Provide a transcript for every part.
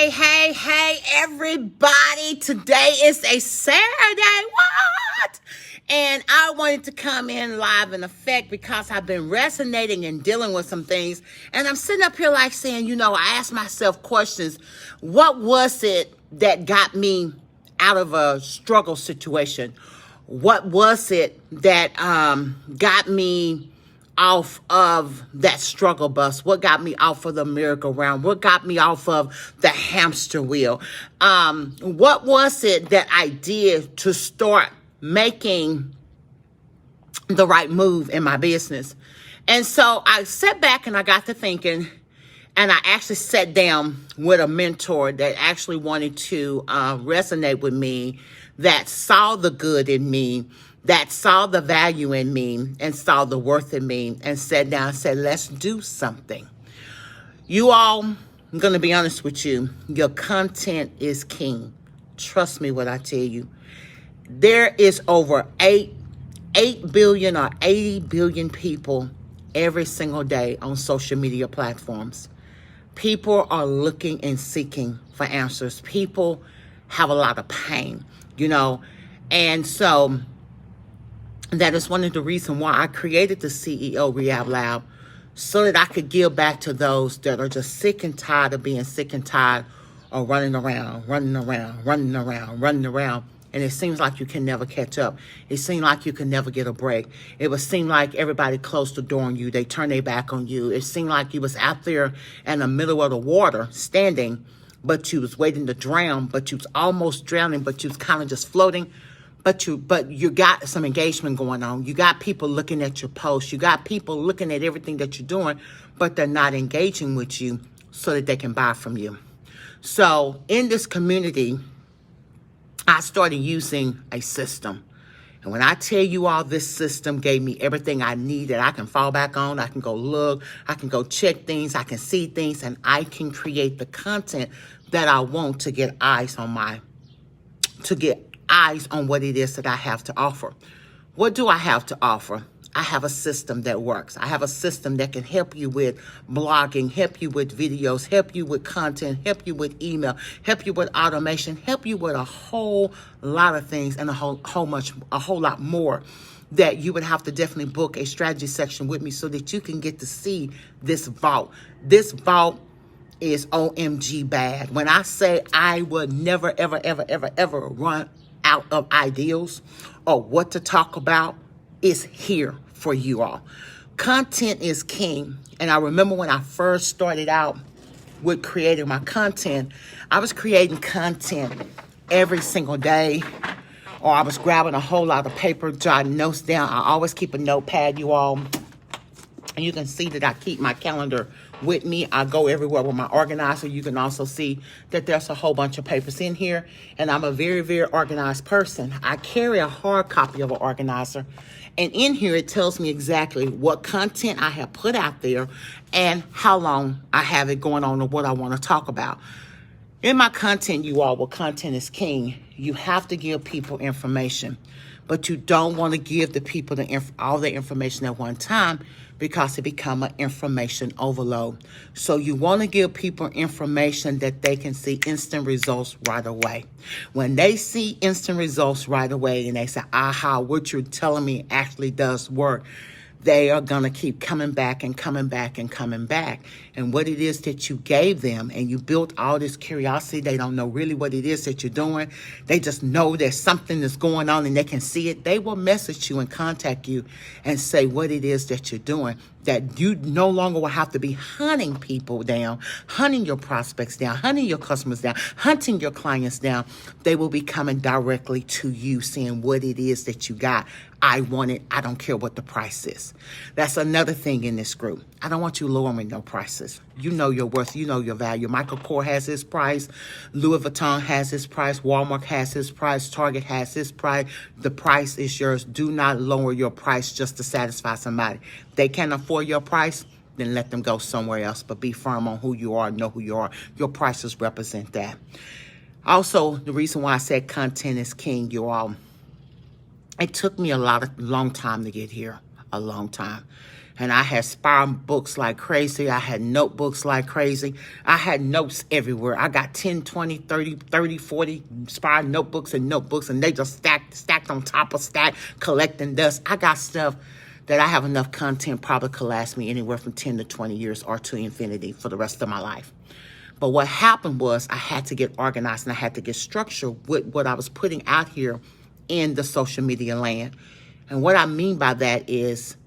Hey, everybody. Today is a Saturday. What? And I wanted to come in live in effect because I've been resonating and dealing with some things. And I'm sitting up here like saying, I asked myself questions. What was it that got me out of a struggle situation? What was it that got me off of that struggle bus? What got me off of the merry-go-round? What got me off of the hamster wheel? What was it that I did to start making the right move in my business? And so I sat back and I got to thinking, and I actually sat down with a mentor that actually wanted to resonate with me, that saw the good in me, that saw the value in me and saw the worth in me, and sat down and said, let's do something. You all, I'm going to be honest with you. Your content is king. Trust me when I tell you. There is over 8 billion or 80 billion people every single day on social media platforms. People are looking and seeking for answers. People have a lot of pain, and so that is one of the reasons why I created the CEO Rehab Lab, so that I could give back to those that are just sick and tired of being sick and tired of running around. And it seems like you can never catch up. It seems like you can never get a break. It would seem like everybody closed the door on you. They turned their back on you. It seemed like you was out there in the middle of the water standing, but you was waiting to drown, but you was almost drowning, but you was kind of just floating. But you got some engagement going on. You got people looking at your posts. You got people looking at everything that you're doing, but they're not engaging with you so that they can buy from you. So in this community, I started using a system. And when I tell you all, this system gave me everything I need that I can fall back on. I can go look, I can go check things, I can see things, and I can create the content that I want to get eyes on what it is that I have to offer. What do I have to offer? I have a system that works. I have a system that can help you with blogging, help you with videos, help you with content, help you with email, help you with automation, help you with a whole lot of things, and a whole lot more that you would have to definitely book a strategy section with me so that you can get to see this vault. This vault is OMG bad. When I say I would never, ever, ever, ever, ever run out of ideas or what to talk about, is here for you all. Content is king. And I remember when I first started out with creating my content, I was creating content every single day, or I was grabbing a whole lot of paper, jotting notes down. I always keep a notepad, you all. And you can see that I keep my calendar with me. I go everywhere with my organizer. You can also see that there's a whole bunch of papers in here. And I'm a very, very organized person. I carry a hard copy of an organizer. And in here, it tells me exactly what content I have put out there and how long I have it going on and what I want to talk about. In my content, you all, well, content is king. You have to give people information, but you don't want to give the people all the information at one time, because it becomes an information overload. So you want to give people information that they can see instant results right away. When they see instant results right away and they say, aha, what you're telling me actually does work, they are going to keep coming back and coming back and coming back. And what it is that you gave them, and you built all this curiosity, they don't know really what it is that you're doing. They just know there's something that's going on and they can see it. They will message you and contact you and say what it is that you're doing, that you no longer will have to be hunting people down, hunting your prospects down, hunting your customers down, hunting your clients down. They will be coming directly to you saying what it is that you got. I want it. I don't care what the price is. That's another thing in this group. I don't want you lowering no prices. You know your worth. You know your value. Michael Kors has his price. Louis Vuitton has his price. Walmart has his price. Target has his price. The price is yours. Do not lower your price just to satisfy somebody. They can't afford your price, then let them go somewhere else. But be firm on who you are. Know who you are. Your prices represent that. Also, the reason why I said content is king, you all, it took me a long time to get here. A long time. And I had spiral books like crazy. I had notebooks like crazy. I had notes everywhere. I got 10, 20, 30, 30, 40 spiral notebooks, and they just stacked on top of stack, collecting dust. I got stuff that I have enough content probably could last me anywhere from 10 to 20 years or to infinity for the rest of my life. But what happened was I had to get organized and I had to get structured with what I was putting out here in the social media land. And what I mean by that is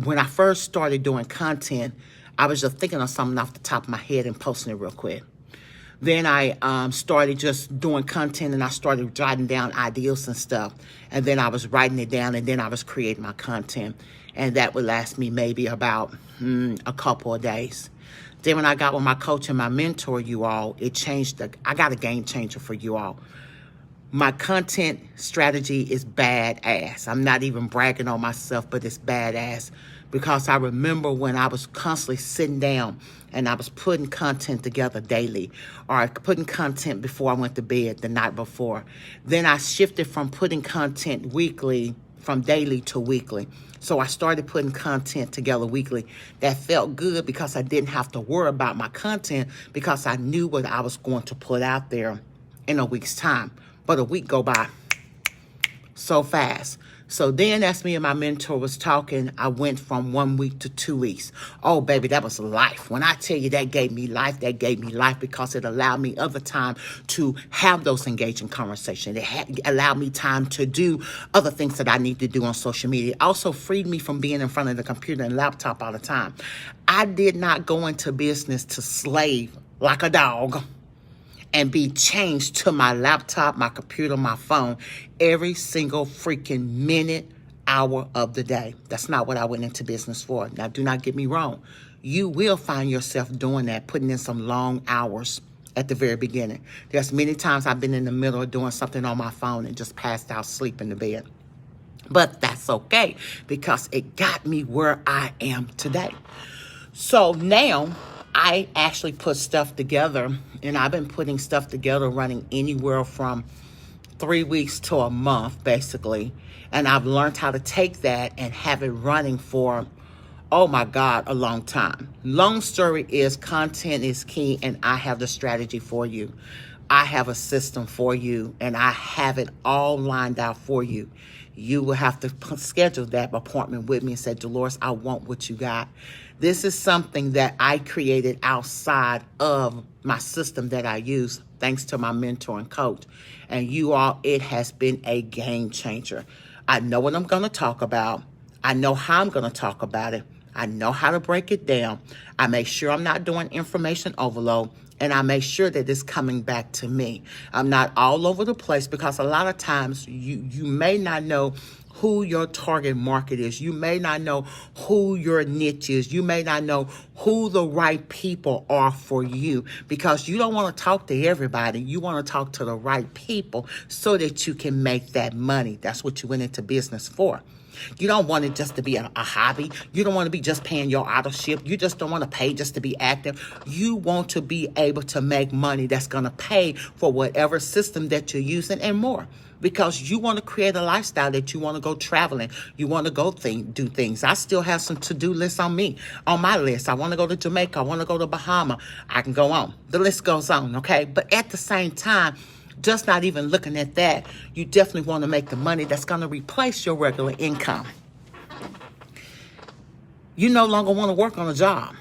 when I first started doing content, I was just thinking of something off the top of my head and posting it real quick. Then I started just doing content and I started jotting down ideas and stuff. And then I was writing it down and then I was creating my content. And that would last me maybe about a couple of days. Then when I got with my coach and my mentor, you all, it changed. I got a game changer for you all. My content strategy is badass. I'm not even bragging on myself, but it's badass. Because I remember when I was constantly sitting down and I was putting content together daily, or putting content before I went to bed the night before. Then I shifted from putting content weekly, from daily to weekly. So I started putting content together weekly. That felt good because I didn't have to worry about my content because I knew what I was going to put out there in a week's time. But a week go by so fast. So then as me and my mentor was talking, I went from 1 week to 2 weeks. Oh, baby, that was life. When I tell you that gave me life because it allowed me other time to have those engaging conversations. It allowed me time to do other things that I need to do on social media. It also freed me from being in front of the computer and laptop all the time. I did not go into business to slave like a dog and be changed to my laptop, my computer, my phone, every single freaking minute, hour of the day. That's not what I went into business for. Now, do not get me wrong. You will find yourself doing that, putting in some long hours at the very beginning. There's many times I've been in the middle of doing something on my phone and just passed out, sleep in the bed. But that's okay because it got me where I am today. So now I actually put stuff together, and I've been putting stuff together running anywhere from 3 weeks to a month, basically. And I've learned how to take that and have it running for, oh my God, a long time. Long story is content is key, and I have the strategy for you. I have a system for you, and I have it all lined out for you. You will have to schedule that appointment with me and say, Dolores, I want what you got. This is something that I created outside of my system that I use, thanks to my mentor and coach. And you all, it has been a game changer. I know what I'm going to talk about. I know how I'm going to talk about it. I know how to break it down. I make sure I'm not doing information overload. And I make sure that it's coming back to me. I'm not all over the place because a lot of times you may not know who your target market is. You may not know who your niche is. You may not know who the right people are for you because you don't want to talk to everybody. You want to talk to the right people so that you can make that money. That's what you went into business for. You don't want it just to be a hobby. You don't want to be just paying your auto-ship. You just don't want to pay just to be active. You want to be able to make money that's going to pay for whatever system that you're using and more. Because you want to create a lifestyle that you want to go traveling. You want to go do things. I still have some to-do lists on my list. I want to go to Jamaica. I want to go to Bahama. I can go on. The list goes on, okay? But at the same time, just not even looking at that, you definitely want to make the money that's going to replace your regular income. You no longer want to work on a job.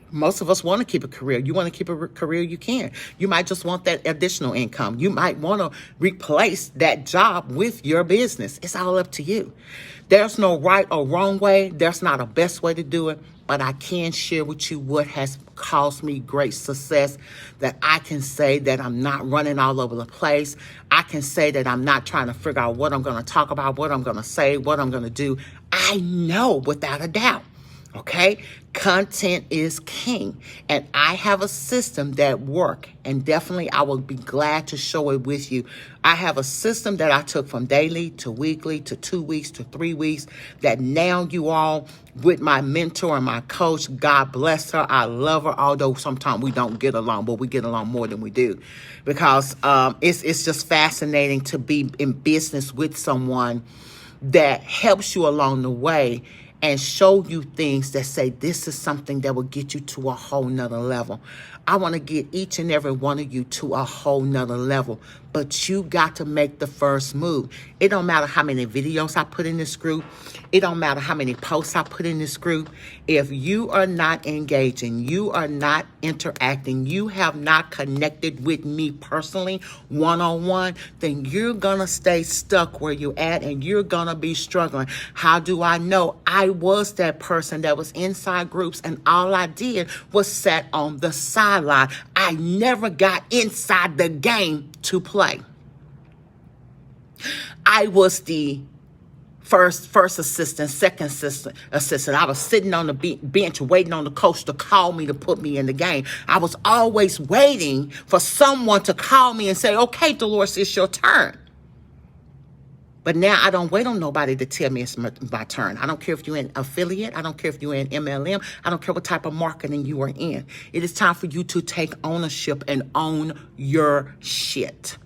Most of us want to keep a career. You want to keep a career, you can. You might just want that additional income. You might want to replace that job with your business. It's all up to you. There's no right or wrong way. There's not a best way to do it. But I can share with you what has caused me great success, that I can say that I'm not running all over the place. I can say that I'm not trying to figure out what I'm going to talk about, what I'm going to say, what I'm going to do. I know without a doubt. Okay, content is king, and I have a system that works, and definitely I will be glad to show it with you. I have a system that I took from daily to weekly to 2 weeks to 3 weeks that now you all, with my mentor and my coach, God bless her, I love her, although sometimes we don't get along, but we get along more than we do because it's just fascinating to be in business with someone that helps you along the way and show you things that say this is something that will get you to a whole nother level. I want to get each and every one of you to a whole nother level, but you got to make the first move. It don't matter how many videos I put in this group. It don't matter how many posts I put in this group. If you are not engaging, you are not interacting, you have not connected with me personally, one-on-one, then you're going to stay stuck where you're at and you're going to be struggling. How do I know? I was that person that was inside groups and all I did was sat on the sideline. I never got inside the game to play. I was the first assistant, second assistant. I was sitting on the bench waiting on the coach to call me to put me in the game. I was always waiting for someone to call me and say, okay, Dolores, it's your turn. But now I don't wait on nobody to tell me it's my turn. I don't care if you're an affiliate. I don't care if you're in MLM. I don't care what type of marketing you are in. It is time for you to take ownership and own your shit.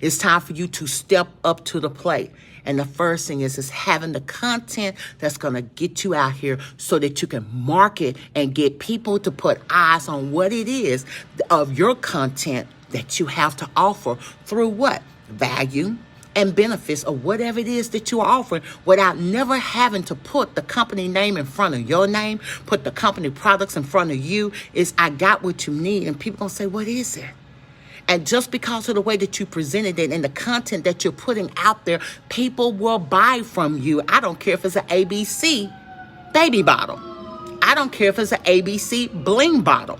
It's time for you to step up to the plate. And the first thing is having the content that's going to get you out here so that you can market and get people to put eyes on what it is of your content that you have to offer through what? Value and benefits of whatever it is that you are offering without never having to put the company name in front of your name, put the company products in front of you. Is I got what you need. And people going to say, what is it? And just because of the way that you presented it and the content that you're putting out there, people will buy from you. I don't care if it's an ABC baby bottle. I don't care if it's an ABC bling bottle.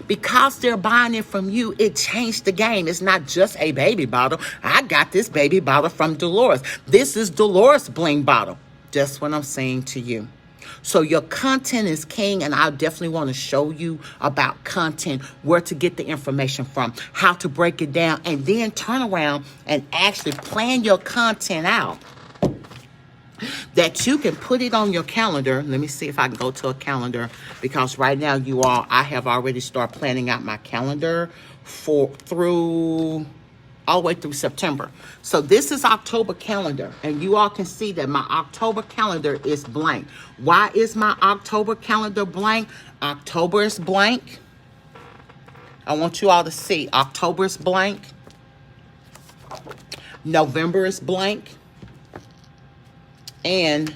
Because they're buying it from you, it changed the game. It's not just a baby bottle. I got this baby bottle from Dolores. This is Dolores bling bottle. Just what I'm saying to you. So your content is king, and I definitely want to show you about content, where to get the information from, how to break it down, and then turn around and actually plan your content out that you can put it on your calendar. Let me see if I can go to a calendar, because right now I have already started planning out my calendar all the way through September. So this is October calendar, and you all can see that my October calendar is blank. Why is my October calendar blank? October is blank. I want you all to see October is blank. November is blank. And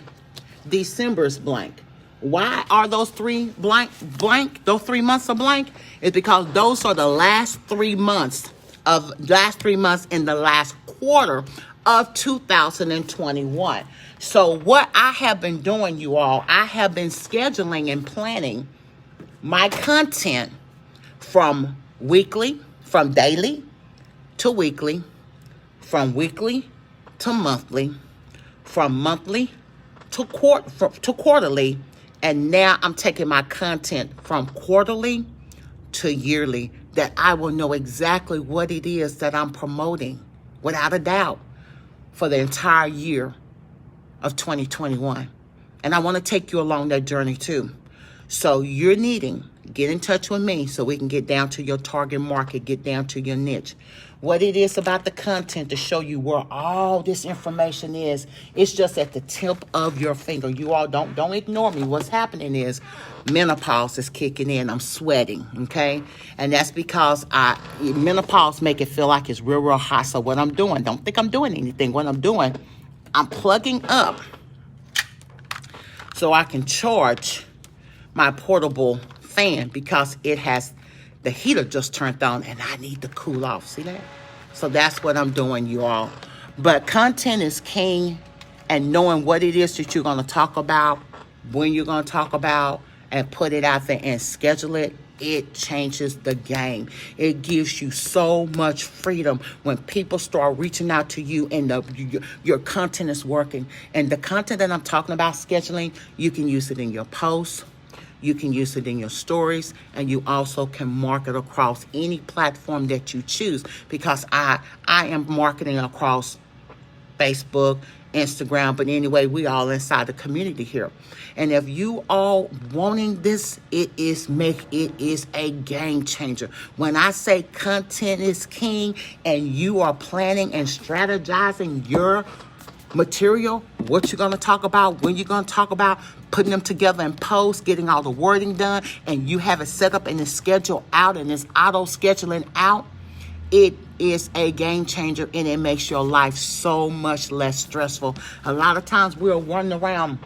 December is blank. Why are those three blank? Those 3 months are blank? It's because those are the last 3 months in the last quarter of 2021. So what I have been doing, you all, I have been scheduling and planning my content from daily to weekly, from weekly to monthly, from monthly to quarterly, and now I'm taking my content from quarterly to yearly, that I will know exactly what it is that I'm promoting without a doubt for the entire year of 2021. And I want to take you along that journey too. So you're get in touch with me so we can get down to your target market, get down to your niche. What it is about the content to show you where all this information is. It's just at the tip of your finger. You all don't ignore me. What's happening is menopause is kicking in. I'm sweating, okay? And that's because menopause make it feel like it's real hot. So what I'm doing, don't think I'm doing anything. What I'm doing, I'm plugging up so I can charge my portable fan, because the heater just turned on and I need to cool off. See that? So that's what I'm doing, you all. But content is king, and knowing what it is that you're going to talk about, when you're going to talk about, and put it out there and schedule it, it changes the game. It gives you so much freedom when people start reaching out to you and your content is working. And the content that I'm talking about scheduling, you can use it in your posts. You can use it in your stories, and you also can market across any platform that you choose, because I am marketing across Facebook, Instagram, but anyway, we all inside the community here. And if you all wanting this, it is a game changer. When I say content is king and you are planning and strategizing your material, what you're going to talk about, when you're going to talk about, putting them together in post, getting all the wording done, and you have it set up and it's scheduled out and it's auto scheduling out, it is a game changer, and it makes your life so much less stressful. A lot of times we're running around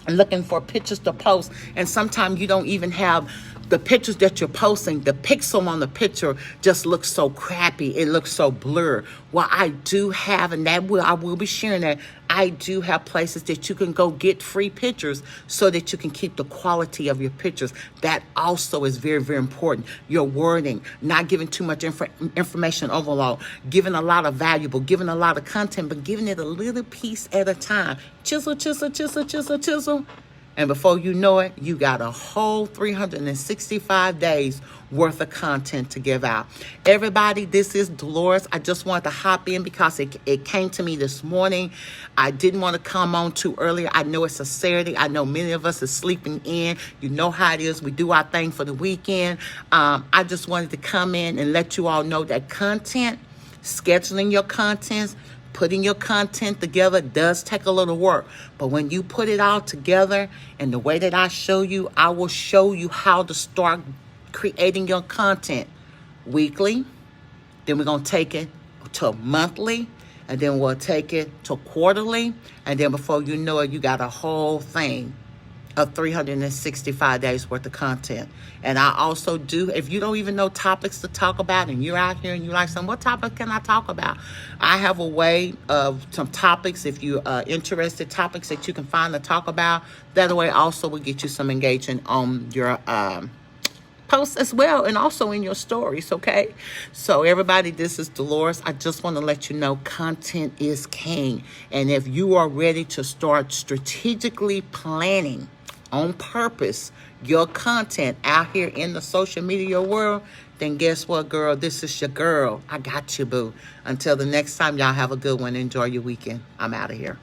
looking for pictures to post, and sometimes you don't even have the pictures that you're posting. The pixel on the picture just looks so crappy. It looks so blurred. Well, I do have, and I will be sharing that, I do have places that you can go get free pictures so that you can keep the quality of your pictures. That also is very, very important. Your wording, not giving too much information overload, giving a lot of valuable, giving a lot of content, but giving it a little piece at a time. Chisel, chisel, chisel, chisel, chisel. And before you know it, you got a whole 365 days worth of content to give out. Everybody, this is Dolores. I just wanted to hop in because it came to me this morning. I didn't want to come on too early. I know it's a Saturday. I know many of us are sleeping in. You know how it is. We do our thing for the weekend. I just wanted to come in and let you all know that content, scheduling your contents, putting your content together does take a little work. But when you put it all together in the way that I show you, I will show you how to start creating your content weekly. Then we're going to take it to monthly. And then we'll take it to quarterly. And then before you know it, you got a whole thing of 365 days worth of content. And I also do, if you don't even know topics to talk about and you're out here and you're like, what topic can I talk about? I have a way of some topics, if you're interested, topics that you can find to talk about. That way also will get you some engagement on your posts as well, and also in your stories, okay? So everybody, this is Dolores. I just want to let you know content is king. And if you are ready to start strategically planning on purpose your content out here in the social media world, then guess what, girl? This is your girl. I got you, boo. Until the next time, y'all have a good one. Enjoy your weekend. I'm out of here.